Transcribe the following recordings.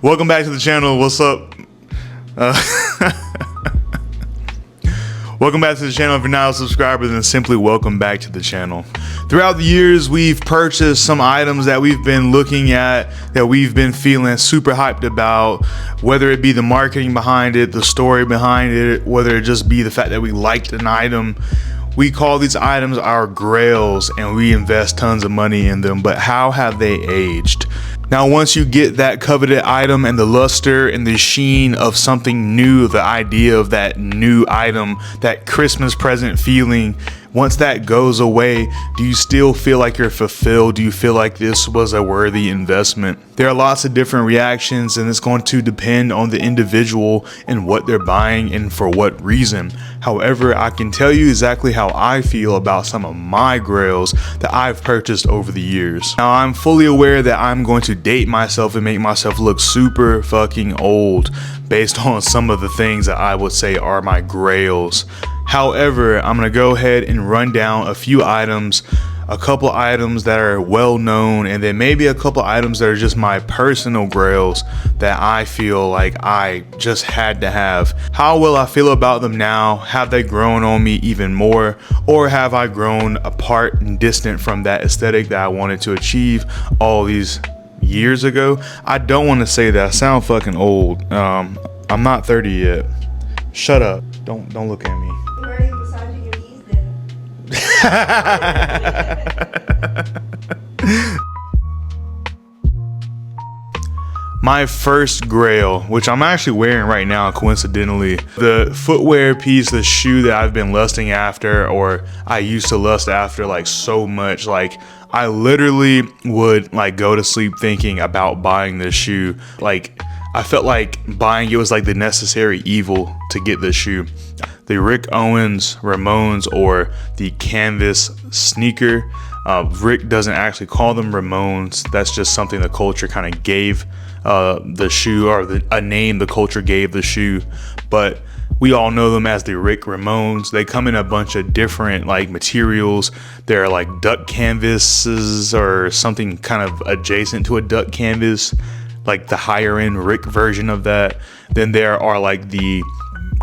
Welcome back to the channel. What's up? Welcome back to the channel. If you're not a subscriber, then simply welcome back to the channel. Throughout the years, we've purchased some items that we've been looking at, that we've been feeling super hyped about, whether it be the marketing behind it, the story behind it, whether it just be the fact that we liked an item. We call these items our grails and we invest tons of money in them, but how have they aged? Now, once you get that coveted item and the luster and the sheen of something new, the idea of that new item, that Christmas present feeling, once that goes away, do you still feel like you're fulfilled? Do you feel like this was a worthy investment? There are lots of different reactions, and it's going to depend on the individual and what they're buying and for what reason. However, I can tell you exactly how I feel about some of my grails that I've purchased over the years. Now, I'm fully aware that I'm going to date myself and make myself look super fucking old based on some of the things that I would say are my grails. However, I'm gonna go ahead and run down a few items, a couple items that are well known, and then maybe a couple items that are just my personal grails that I feel like I just had to have. How will I feel about them now? Have they grown on me even more? Or have I grown apart and distant from that aesthetic that I wanted to achieve all these years ago? I don't want to say that. I sound fucking old. I'm not 30 yet. Shut up. Don't look at me. You're already massaging your knees then. My first grail, which I'm actually wearing right now, coincidentally, the footwear piece, the shoe that I've been lusting after, or I used to lust after like so much. Like, I literally would like go to sleep thinking about buying this shoe. Like, I felt like buying it was like the necessary evil to get this shoe. The Owens Ramones, or the canvas sneaker. Rick doesn't actually call them Ramones. That's just something the culture kind of gave the shoe, or a name the culture gave the shoe. But we all know them as the Rick Ramones. They come in a bunch of different like materials. They're like duck canvases or something kind of adjacent to a duck canvas, like the higher end Rick version of that. Then there are like the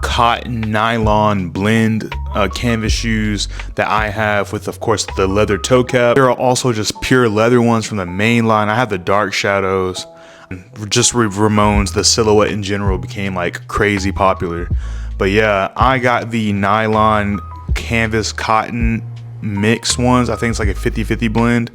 cotton nylon blend canvas shoes that I have, with of course the leather toe cap. There are also just pure leather ones from the main line. I have the dark shadows. Just with Ramones, the silhouette in general became like crazy popular. But yeah, I got the nylon canvas cotton mixed ones. I think it's like a 50-50 blend.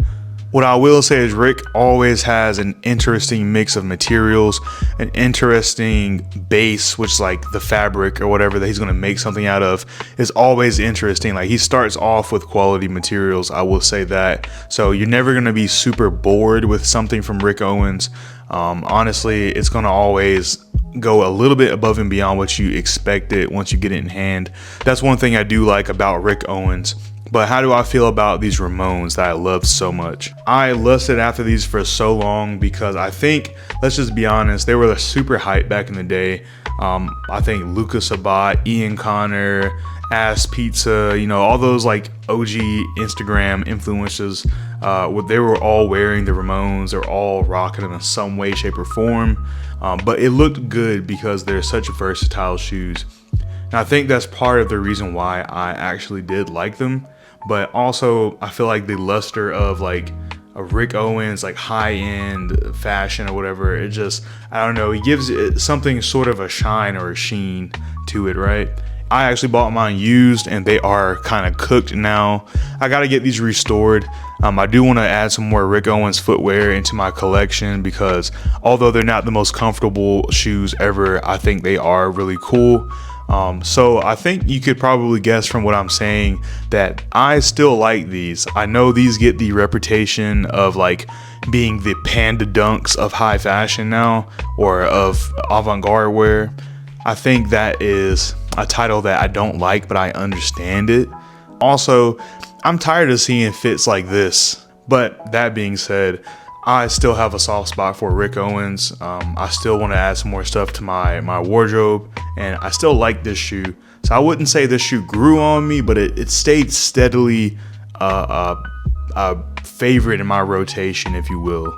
What I will say is Rick always has an interesting mix of materials, an interesting base, which is like the fabric or whatever that he's going to make something out of is always interesting. Like, he starts off with quality materials, I will say that. So you're never going to be super bored with something from Rick Owens. Honestly, it's going to always go a little bit above and beyond what you expected once you get it in hand. That's one thing I do like about Rick Owens. But how do I feel about these Ramones that I loved so much? I lusted after these for so long because I think, let's just be honest, they were super hype back in the day. I think Lucas Sabat, Ian Connor, Ass Pizza, you know, all those like OG Instagram influencers, they were all wearing the Ramones. They're all rocking them in some way, shape, or form. But it looked good because they're such versatile shoes. And I think that's part of the reason why I actually did like them. But also, I feel like the luster of like a Rick Owens, like high-end fashion or whatever, it just, I don't know, he gives it something sort of a shine or a sheen to it, right? I actually bought mine used and they are kind of cooked now. I got to get these restored. I do want to add some more Rick Owens footwear into my collection because although they're not the most comfortable shoes ever, I think they are really cool. So I think you could probably guess from what I'm saying that I still like these. I know these get the reputation of like being the panda dunks of high fashion now, or of avant-garde wear. I think that is a title that I don't like, but I understand it. Also, I'm tired of seeing fits like this. But that being said, I still have a soft spot for Rick Owens. I still want to add some more stuff to my wardrobe, and I still like this shoe. So I wouldn't say this shoe grew on me, but it stayed steadily a favorite in my rotation, if you will.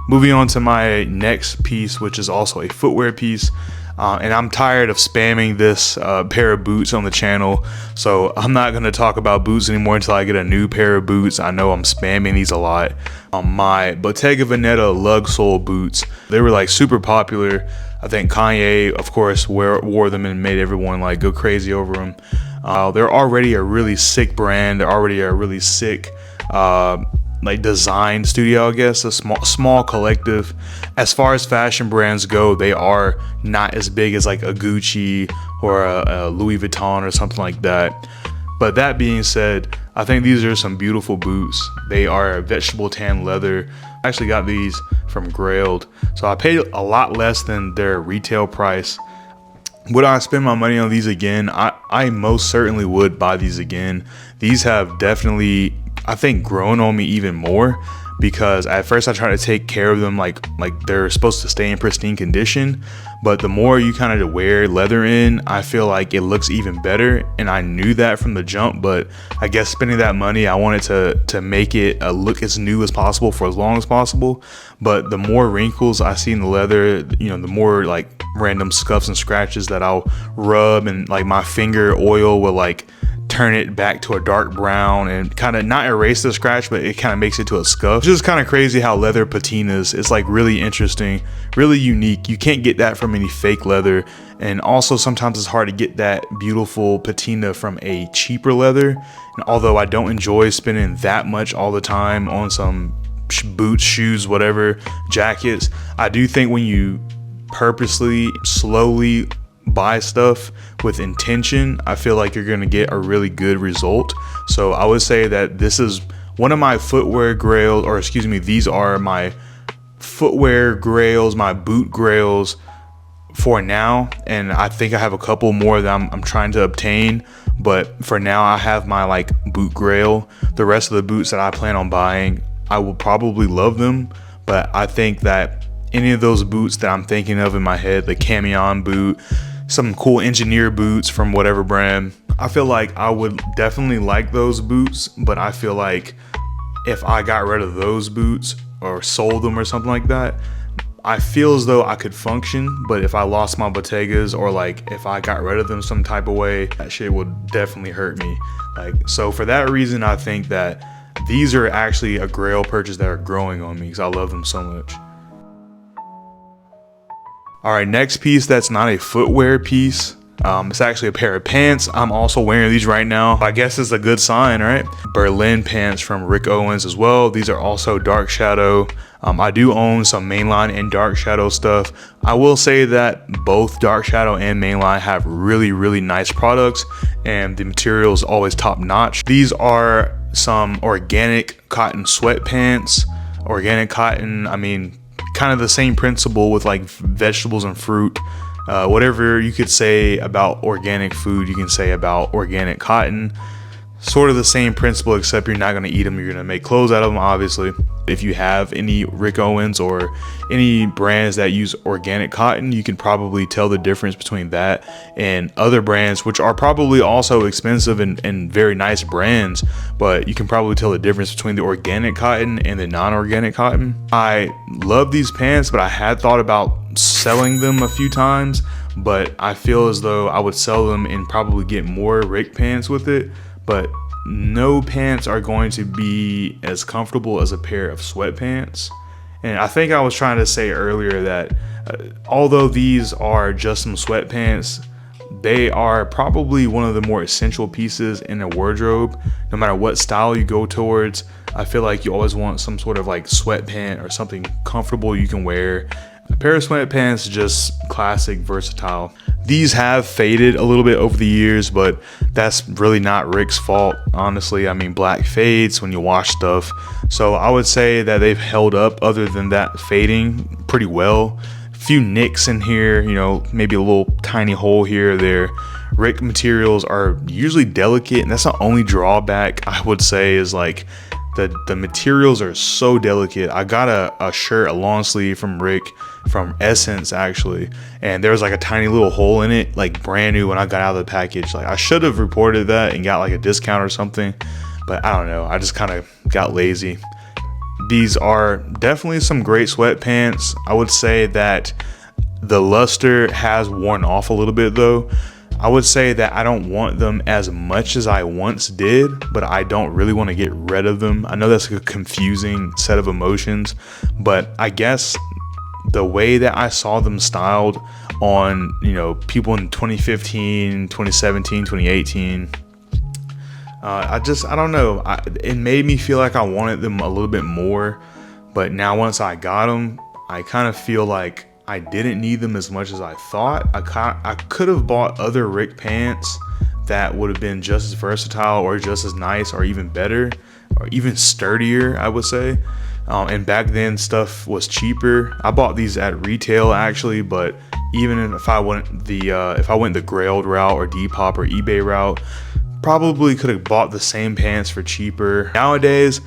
Moving on to my next piece, which is also a footwear piece. And I'm tired of spamming this pair of boots on the channel, so I'm not going to talk about boots anymore until I get a new pair of boots. I know I'm spamming these a lot. My Bottega Veneta lug sole boots, they were like super popular. I think Kanye, of course, wore them and made everyone like go crazy over them. They're already a really sick brand. They're already a really sick like design studio, I guess, a small collective. As far as fashion brands go, they are not as big as like a Gucci or a Louis Vuitton or something like that. But that being said, I think these are some beautiful boots. They are vegetable tan leather. I actually got these from Grailed, so I paid a lot less than their retail price. Would I spend my money on these again? I most certainly would buy these again. These have definitely, I think, grown on me even more, because at first I tried to take care of them like they're supposed to stay in pristine condition, but the more you kind of wear leather in, I feel like it looks even better, and I knew that from the jump. But I guess spending that money, I wanted to make it look as new as possible for as long as possible. But the more wrinkles I see in the leather, you know, the more like random scuffs and scratches that I'll rub, and like my finger oil will like turn it back to a dark brown and kind of not erase the scratch, but it kind of makes it to a scuff. It's just kind of crazy how leather patinas, it's like really interesting, really unique. You can't get that from any fake leather. And also sometimes it's hard to get that beautiful patina from a cheaper leather. And although I don't enjoy spending that much all the time on some boots, shoes, whatever, jackets, I do think when you purposely, slowly buy stuff with intention, I feel like you're gonna get a really good result. So I would say that this is one of my footwear grails, or excuse me, these are my footwear grails, my boot grails for now. And I think I have a couple more that I'm trying to obtain, but for now I have my like boot grail. The rest of the boots that I plan on buying, I will probably love them, but I think that any of those boots that I'm thinking of in my head, the Camion boot, some cool engineer boots from whatever brand, I feel like I would definitely like those boots. But I feel like if I got rid of those boots or sold them or something like that, I feel as though I could function. But if I lost my Bottegas, or like if I got rid of them some type of way, that shit would definitely hurt me. Like, so for that reason, I think that these are actually a grail purchase that are growing on me, because I love them so much. All right, next piece that's not a footwear piece. It's actually a pair of pants. I'm also wearing these right now. I guess it's a good sign, right? Berlin pants from Rick Owens as well. These are also dark shadow. I do own some mainline and dark shadow stuff. I will say that both dark shadow and mainline have really, really nice products, and the material is always top notch. These are some organic cotton sweatpants. Organic cotton, I mean, kind of the same principle with like vegetables and fruit. Whatever you could say about organic food, you can say about organic cotton. Sort of the same principle, except you're not going to eat them. You're going to make clothes out of them, obviously. If you have any Rick Owens or any brands that use organic cotton, you can probably tell the difference between that and other brands, which are probably also expensive and very nice brands, but you can probably tell the difference between the organic cotton and the non-organic cotton. I love these pants, but I had thought about selling them a few times, but I feel as though I would sell them and probably get more Rick pants with it. But no pants are going to be as comfortable as a pair of sweatpants. And I think I was trying to say earlier that although these are just some sweatpants, they are probably one of the more essential pieces in a wardrobe. No matter what style you go towards, I feel like you always want some sort of like sweatpant or something comfortable you can wear. A pair of sweatpants, just classic, versatile. These have faded a little bit over the years, but that's really not Rick's fault, honestly. I mean, black fades when you wash stuff. So I would say that they've held up, other than that fading, pretty well. A few nicks in here, you know, maybe a little tiny hole here or there. Rick materials are usually delicate, and that's the only drawback I would say is like the materials are so delicate. I got a shirt, a long sleeve from Rick, from Essence actually, and there was like a tiny little hole in it, like brand new when I got out of the package. Like I should have reported that and got like a discount or something, but I don't know, I just kind of got lazy. These are definitely some great sweatpants. I would say that the luster has worn off a little bit though. I would say that I don't want them as much as I once did, but I don't really want to get rid of them. I know that's a confusing set of emotions, but I guess the way that I saw them styled on, you know, people in 2015, 2017, 2018, I don't know. It made me feel like I wanted them a little bit more, but now once I got them, I kind of feel like I didn't need them as much as I thought. I could have bought other Rick pants that would have been just as versatile or just as nice or even better or even sturdier, I would say. And back then stuff was cheaper. I bought these at retail actually, but even if I went the grailed route or Depop or eBay route, probably could have bought the same pants for cheaper. Nowadays,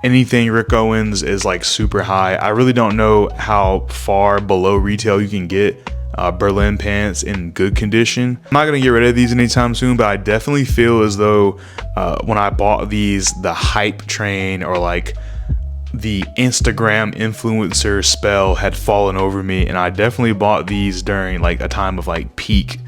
anything Rick Owens is like super high. I really don't know how far below retail you can get Berlin pants in good condition. I'm not gonna get rid of these anytime soon, but I definitely feel as though when I bought these, the hype train or like the Instagram influencer spell had fallen over me, and I definitely bought these during like a time of like peak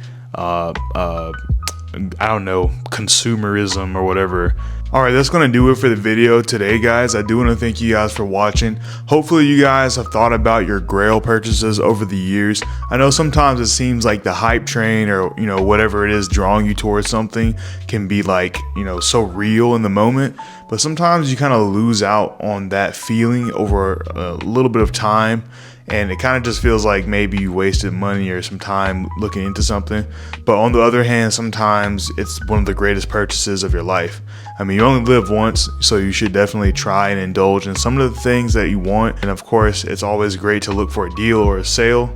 I don't know, consumerism or whatever. Alright, that's going to do it for the video today, guys. I do want to thank you guys for watching. Hopefully you guys have thought about your grail purchases over the years. I know sometimes it seems like the hype train or, you know, whatever it is drawing you towards something can be like, you know, so real in the moment. But sometimes you kind of lose out on that feeling over a little bit of time. And it kind of just feels like maybe you wasted money or some time looking into something. But on the other hand, sometimes it's one of the greatest purchases of your life. I mean, you only live once, so you should definitely try and indulge in some of the things that you want. And of course, it's always great to look for a deal or a sale.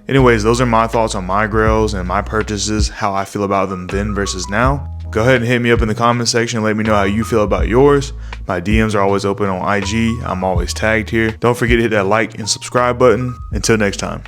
Anyways, those are my thoughts on my grails and my purchases, how I feel about them then versus now. Go ahead and hit me up in the comment section and let me know how you feel about yours. My DMs are always open on IG. I'm always tagged here. Don't forget to hit that like and subscribe button. Until next time.